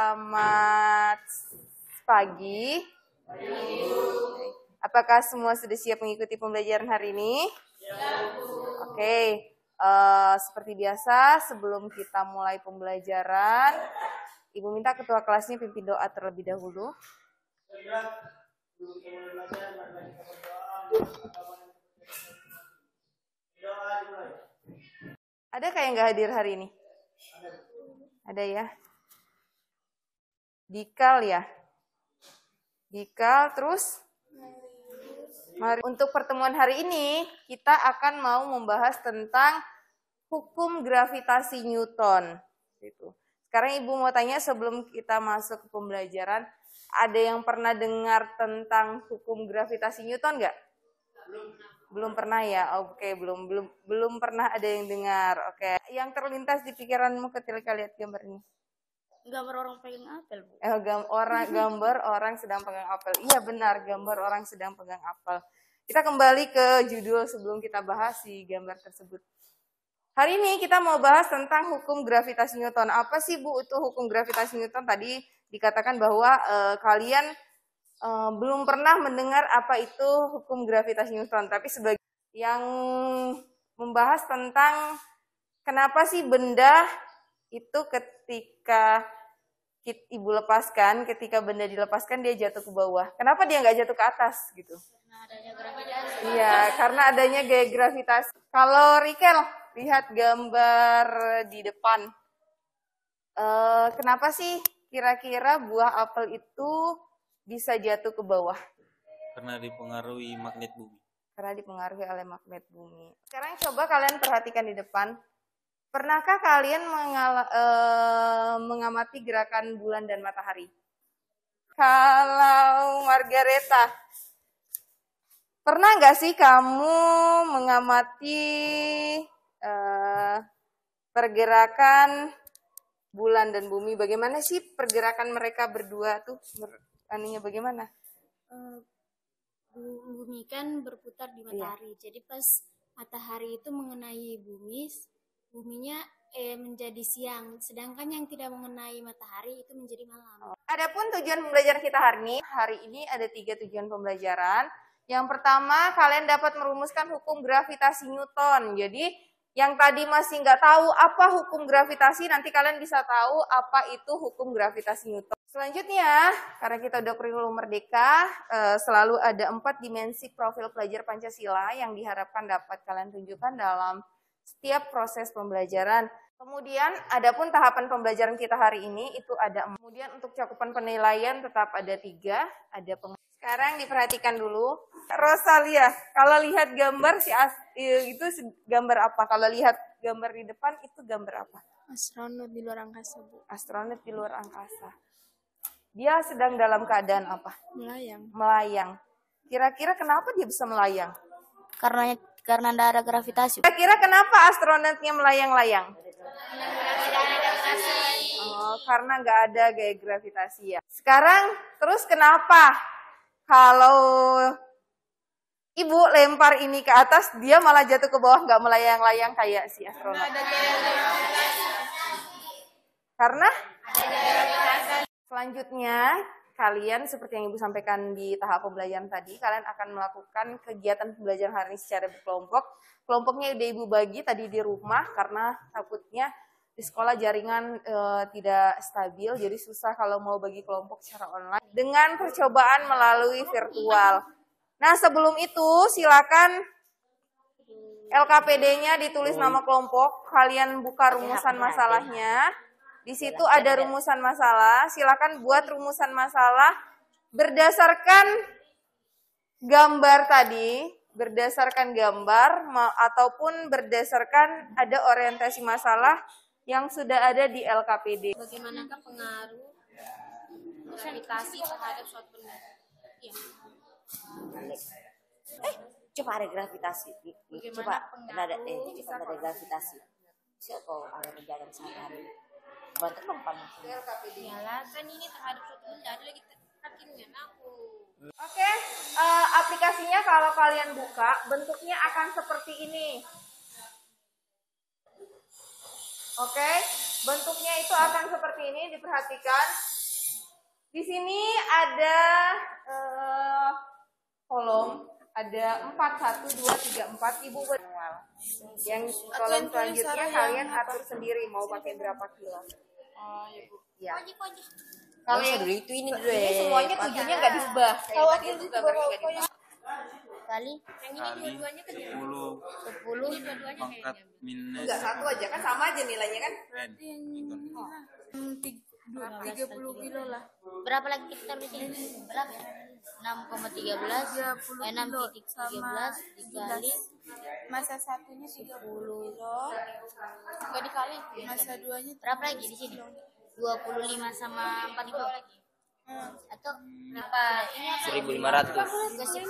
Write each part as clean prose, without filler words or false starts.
Selamat pagi. Apakah semua sudah siap mengikuti pembelajaran hari ini? Oke. Seperti biasa, sebelum kita mulai pembelajaran, Ibu minta ketua kelasnya pimpin doa terlebih dahulu. Adakah yang nggak hadir hari ini? Ada ya? Dikal ya? Dikal, terus? Mari. Untuk pertemuan hari ini, kita akan mau membahas tentang hukum gravitasi Newton. Sekarang Ibu mau tanya sebelum kita masuk ke pembelajaran, ada yang pernah dengar tentang hukum gravitasi Newton nggak? Belum pernah ya? Oke, belum pernah ada yang dengar. Oke, yang terlintas di pikiranmu ketika lihat gambar ini? Gambar orang pegang apel, Bu. Gambar orang sedang pegang apel. Iya benar, gambar orang sedang pegang apel. Kita kembali ke judul sebelum kita bahas si gambar tersebut. Hari ini kita mau bahas tentang hukum gravitasi Newton. Apa sih Bu itu hukum gravitasi Newton? Tadi dikatakan bahwa kalian belum pernah mendengar apa itu hukum gravitasi Newton. Tapi sebagai yang membahas tentang kenapa sih benda itu ketika Ibu lepaskan, ketika benda dilepaskan dia jatuh ke bawah. Kenapa dia nggak jatuh ke atas gitu? Karena adanya gravitasi. Iya, karena adanya gaya gravitasi. Kalau Rikel lihat gambar di depan, kenapa sih kira-kira buah apel itu bisa jatuh ke bawah? Karena dipengaruhi magnet bumi. Karena dipengaruhi oleh magnet bumi. Sekarang coba kalian perhatikan di depan. Pernahkah kalian mengamati gerakan bulan dan matahari? Kalau Margareta, pernah nggak sih kamu mengamati pergerakan bulan dan bumi? Bagaimana sih pergerakan mereka berdua tuh? Aninya bagaimana? Bumi kan berputar di matahari. Iya. Jadi pas matahari itu mengenai bumi, buminya menjadi siang, sedangkan yang tidak mengenai matahari itu menjadi malam. Adapun tujuan pembelajaran kita hari ini ada 3 tujuan pembelajaran. Yang pertama, kalian dapat merumuskan hukum gravitasi Newton. Jadi, yang tadi masih nggak tahu apa hukum gravitasi, nanti kalian bisa tahu apa itu hukum gravitasi Newton. Selanjutnya, karena kita udah kurikulum merdeka, selalu ada 4 dimensi profil pelajar Pancasila yang diharapkan dapat kalian tunjukkan dalam setiap proses pembelajaran. Kemudian, adapun tahapan pembelajaran kita hari ini itu ada. Kemudian untuk cakupan penilaian tetap ada 3. Sekarang diperhatikan dulu. Rosalia, kalau lihat gambar itu gambar apa? Kalau lihat gambar di depan itu gambar apa? Astronot di luar angkasa, Bu. Astronot di luar angkasa. Dia sedang dalam keadaan apa? Melayang. Kira-kira kenapa dia bisa melayang? Karena tidak ada gravitasi. Kira-kira kenapa astronotnya melayang-layang? Karena nggak ada gaya gravitasi ya. Sekarang terus kenapa kalau Ibu lempar ini ke atas dia malah jatuh ke bawah, nggak melayang-layang kayak si astronot? Karena selanjutnya kalian seperti yang Ibu sampaikan di tahap pembelajaran tadi, kalian akan melakukan kegiatan pembelajaran hari ini secara berkelompok. Kelompoknya udah Ibu bagi tadi di rumah karena takutnya di sekolah jaringan tidak stabil, jadi susah kalau mau bagi kelompok secara online. Dengan percobaan melalui virtual. Nah sebelum itu silakan LKPD-nya ditulis nama kelompok, kalian buka rumusan masalahnya. Di situ ada rumusan masalah, silakan buat rumusan masalah berdasarkan gambar tadi, berdasarkan gambar ataupun berdasarkan ada orientasi masalah yang sudah ada di LKPD. Bagaimanakah pengaruh gravitasi terhadap suatu benda? Ya. Coba ada gravitasi. Coba ada gravitasi. Siapa ada menjaga sehari-hari? Bantu lompat. Yalah, kan ini terhadap suatu benda ada lagi kakinya aku. Oke, aplikasinya kalau kalian buka bentuknya akan seperti ini. Oke, bentuknya itu akan seperti ini, diperhatikan. Di sini ada kolom, ada 4, 1, 2, 3, 4. Ibu manual. Yang kolom selanjutnya kalian atur sendiri mau pakai berapa kilo. Oh ya Bu. Ya. Kalau yang dulu itu ini dulu Ini semuanya 7-nya nggak diubah. Kalau wakil itu juga nggak diubah. Kali Kali 10 pangkat minus Enggak, 1 aja kan sama aja nilainya kan? N. 30 kilo lah. Berapa lagi kita taruh di sini? Berapa? 6,13 6,13 dikali Masa satunya 30 kilo, enggak dikali. masa duanya Berapa lagi di sini? 25 sama 4 kilo lagi. Atau berapa? Ini apa? 1.500. Enggak sih.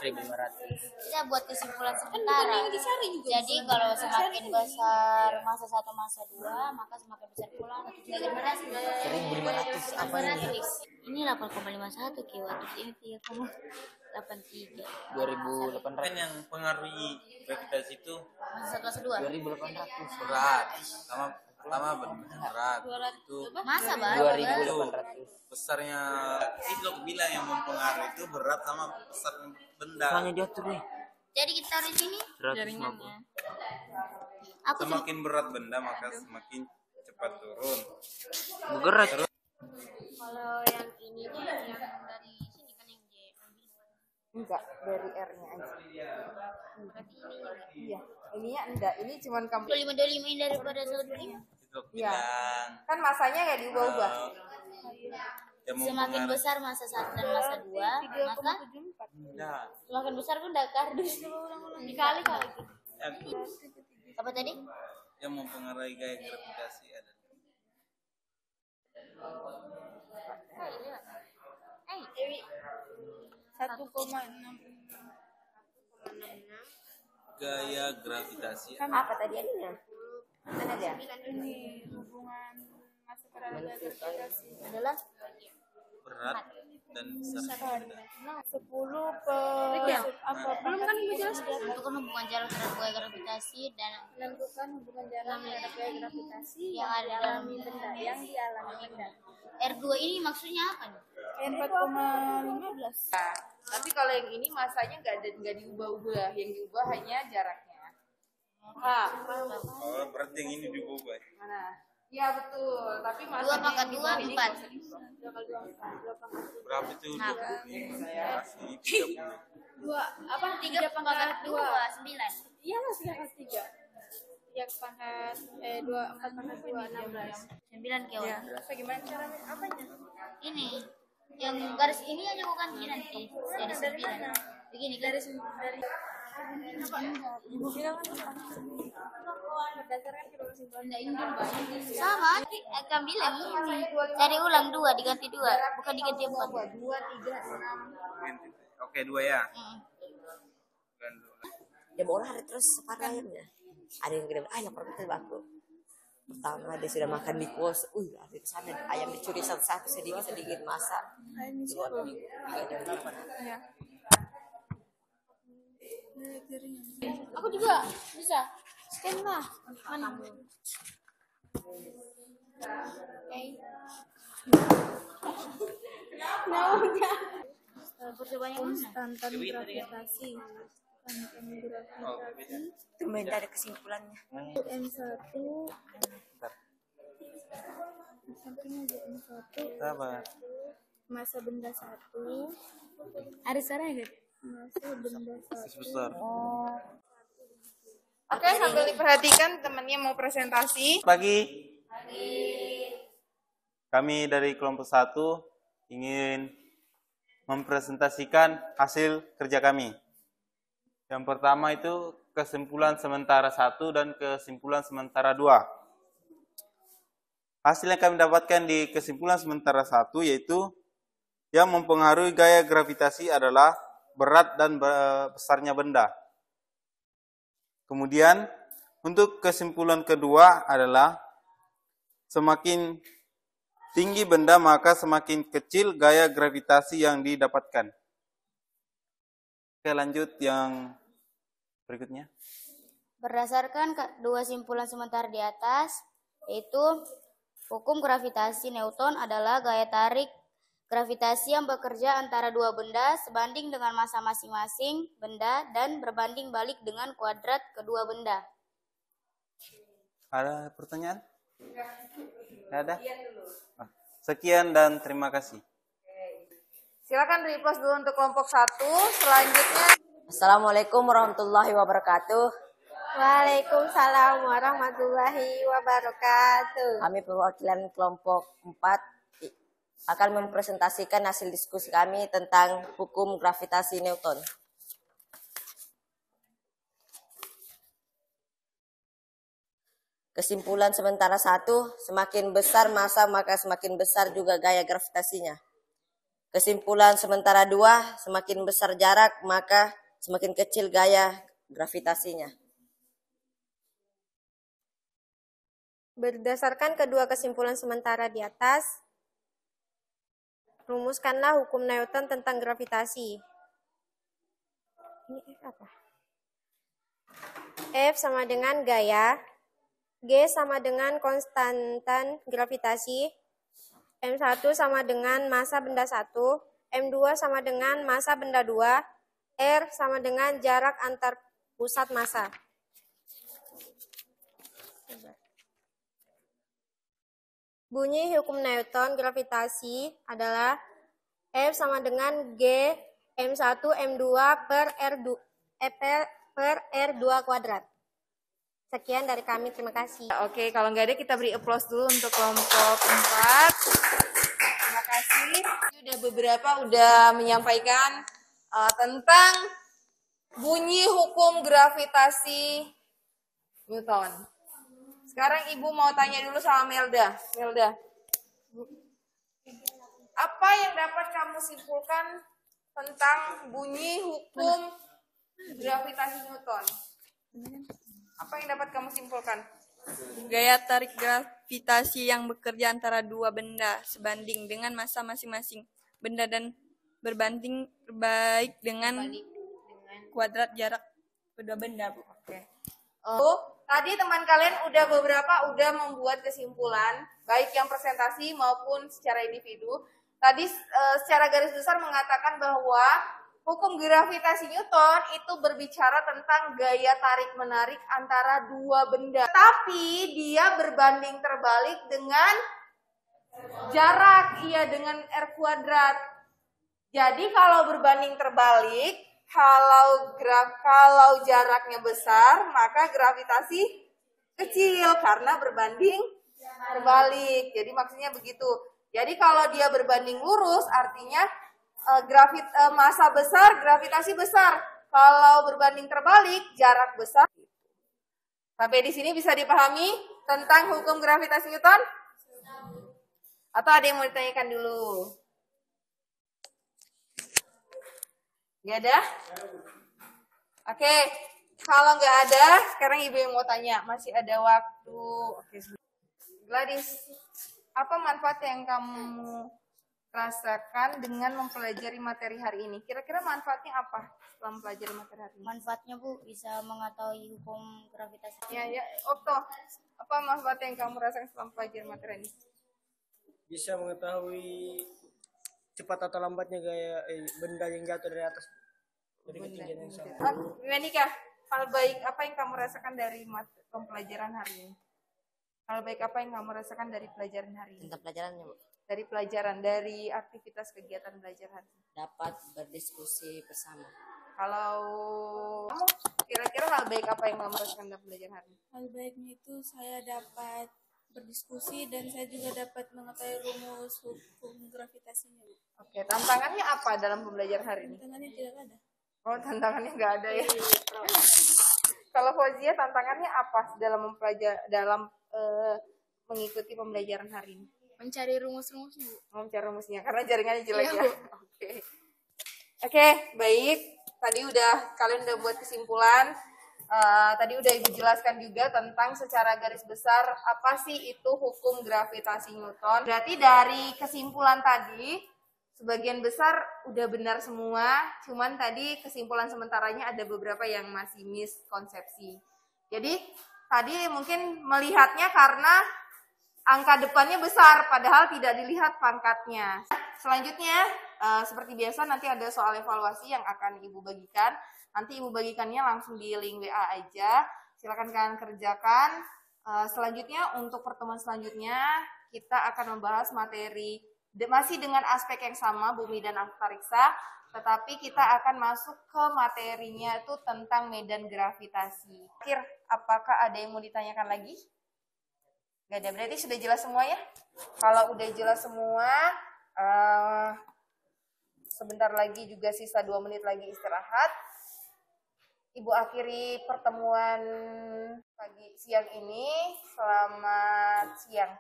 1.500. Kita buat kesimpulan sementara. Jadi kalau semakin besar masa 1 masa 2, maka semakin besar pula ketinggian beras. 1.500 apa ini? Ini 8,51 kilo, terus ini 3,83. 2.800. Kan yang pengaruhi gravitasi itu Masa 1 masa 2. 2.800. berat, pertama berat itu Masa baru. 2.800. besarnya itu aku bilang yang mempengaruhi itu berat sama besar benda. Soalnya diatur nih. Jadi kita taruh di sini. 150. Aku cuma Semakin berat benda maka semakin cepat turun. Bergerak. kalau yang ini tuh yang dari sini kan yang J Enggak, dari R-nya aja. berarti ini Iya, ininya enggak. Ini cuman kamu. 25 ini daripada 125. Itu aku Iya. bilang. Kan masanya nggak diubah-ubah. Yang Semakin mempengaruhi. besar masa 1 dan masa 2, maka Nah, semakin besar pun udah kardus. Dikali kali gitu. Apa tadi? yang mempengaruhi gaya gravitasi adalah Dewi. 1,6. gaya gravitasi. Apa tadi adanya? Mana ada? Ini hubungan masa terhadap gravitasi Adalah Berat dan besar benda. 10 per apa belum kan menentukan hubungan jarak terhadap gaya gravitasi dan menentukan hubungan jarak terhadap gaya gravitasi yang ada dalam benda yang dialami benda. R2 ini maksudnya apa nih? 4,15. Nah, tapi kalau yang ini masanya nggak diubah-ubah. Yang diubah hanya jaraknya. Kak, Oh, berarti yang ini diubah. mana? Iya betul. Tapi 2 masanya pangkat yang 2, diubah ini 4. Berapa itu? Nah. 20 ini 30. 2 apa? 3 pangkat 2, 9. Iya Mas, pangkat 3. Yang pangkat 2 4 pangkat 2 16. 9 kawan. Apa gimana cara apanya? Ini yang garis ini aja bukan ini nanti. Jadi 9. Begini garis Dari Ibu bilang berdasarkan kesimpulan sama. Akan bilang ini. Cari ulang 2 diganti 2, bukan diganti 4. 2, 3, 6. Oke, 2 ya. Bukan dua. Ya mau hari terus separuh ayamnya. Ada yang gede, yang pertama itu aku. Pertama dia sudah makan di kos, ada di sana ayam dicuri satu-satu sedikit masak. Aku juga bisa. Scan lah. Mana? Percobaan yang mana? Konstantan gravitasi. Konstantan gravitasi. Itu main ada kesimpulannya. M1 sampingnya aja M1 Sabar. masa benda 1 Ada suara enggak? masa benda 1 Besar. Oke, sambil diperhatikan temannya mau presentasi. Pagi. Kami dari kelompok 1 ingin mempresentasikan hasil kerja kami. Yang pertama itu kesimpulan sementara 1 dan kesimpulan sementara 2. Hasil yang kami dapatkan di kesimpulan sementara 1 yaitu yang mempengaruhi gaya gravitasi adalah berat dan besarnya benda. Kemudian untuk kesimpulan kedua adalah semakin tinggi benda maka semakin kecil gaya gravitasi yang didapatkan. Oke, lanjut yang berikutnya. Berdasarkan dua simpulan sementara di atas, yaitu hukum gravitasi Newton adalah gaya tarik Gravitasi yang bekerja antara dua benda sebanding dengan massa masing-masing benda dan berbanding balik dengan kuadrat kedua benda. Ada pertanyaan? Tidak ada? Sekian dan terima kasih. Silakan repost dulu untuk kelompok 1. Selanjutnya. Assalamualaikum warahmatullahi wabarakatuh. Waalaikumsalam warahmatullahi wabarakatuh. Kami perwakilan kelompok 4 akan mempresentasikan hasil diskusi kami tentang hukum gravitasi Newton. Kesimpulan sementara 1, semakin besar massa maka semakin besar juga gaya gravitasinya. Kesimpulan sementara 2, semakin besar jarak maka semakin kecil gaya gravitasinya. Berdasarkan kedua kesimpulan sementara di atas, rumuskanlah hukum Newton tentang gravitasi. Ini F apa? F sama dengan gaya, G sama dengan konstantan gravitasi, M1 sama dengan massa benda 1, M2 sama dengan massa benda 2, R sama dengan jarak antar pusat massa. Bunyi hukum Newton gravitasi adalah F sama dengan G M1 M2 per R2 kuadrat. Sekian dari kami, terima kasih. Oke, kalau nggak ada kita beri applause dulu untuk kelompok 4. Terima kasih. Sudah beberapa menyampaikan tentang bunyi hukum gravitasi Newton. Sekarang Ibu mau tanya dulu sama Melda. Melda, apa yang dapat kamu simpulkan tentang bunyi hukum gravitasi Newton? Apa yang dapat kamu simpulkan? Gaya tarik gravitasi yang bekerja antara dua benda sebanding dengan massa masing-masing benda dan berbanding baik dengan kuadrat jarak kedua benda, Bu. Oke. Tadi teman kalian udah membuat kesimpulan, baik yang presentasi maupun secara individu. Tadi secara garis besar mengatakan bahwa hukum gravitasi Newton itu berbicara tentang gaya tarik-menarik antara dua benda. Tapi dia berbanding terbalik dengan jarak, dengan R kuadrat. Jadi kalau berbanding terbalik, kalau jaraknya besar, maka gravitasi kecil karena berbanding terbalik. Jadi maksudnya begitu. Jadi kalau dia berbanding lurus, artinya massa besar, gravitasi besar. Kalau berbanding terbalik, jarak besar. Sampai di sini bisa dipahami tentang hukum gravitasi Newton? Atau ada yang mau ditanyakan dulu? Gak ada? Oke, kalau nggak ada, sekarang Ibu yang mau tanya. Masih ada waktu. Oke, Gladys, apa manfaat yang kamu rasakan dengan mempelajari materi hari ini? Kira-kira manfaatnya apa setelah mempelajari materi hari ini? Manfaatnya, Bu, bisa mengetahui hukum gravitasi. Ya, Okto, apa manfaat yang kamu rasakan setelah mempelajari materi ini? Bisa mengetahui cepat atau lambatnya gaya benda yang jatuh dari atas dari ketinggian yang sama. Menika, hal baik apa yang kamu rasakan dari pembelajaran hari ini? Hal baik apa yang kamu rasakan dari pelajaran hari ini? Tentang pelajarannya, Bu. Dari pelajaran, dari aktivitas kegiatan belajar hari ini. Dapat berdiskusi bersama. Kalau kamu, kira-kira hal baik apa yang kamu rasakan dalam pelajaran hari ini? Hal baiknya itu saya dapat berdiskusi dan saya juga dapat mengetahui rumus hukum gravitasinya. Oke, tantangannya apa dalam pembelajaran hari ini? Tantangannya tidak ada. Oh, tantangannya nggak ada ya. Kalau Fauzia, tantangannya apa dalam mengikuti pembelajaran hari ini? Mencari rumus-rumusnya, Bu. Mencari rumusnya, karena jaringannya jelek ya. Oke, baik. Tadi kalian udah buat kesimpulan. Tadi udah Ibu jelaskan juga tentang secara garis besar apa sih itu hukum gravitasi Newton. Berarti dari kesimpulan tadi sebagian besar udah benar semua, cuman tadi kesimpulan sementaranya ada beberapa yang masih miskonsepsi. Jadi tadi mungkin melihatnya karena angka depannya besar padahal tidak dilihat pangkatnya. selanjutnya seperti biasa nanti ada soal evaluasi yang akan Ibu bagikan. Nanti Ibu bagikannya langsung di link WA aja. Silakan kalian kerjakan. Selanjutnya untuk pertemuan selanjutnya kita akan membahas materi masih dengan aspek yang sama bumi dan antariksa, tetapi kita akan masuk ke materinya itu tentang medan gravitasi. Akhir, apakah ada yang mau ditanyakan lagi? Gak ada, berarti sudah jelas semua ya? Kalau udah jelas semua, sebentar lagi juga sisa 2 menit lagi istirahat. Ibu akhiri pertemuan siang ini. Selamat siang.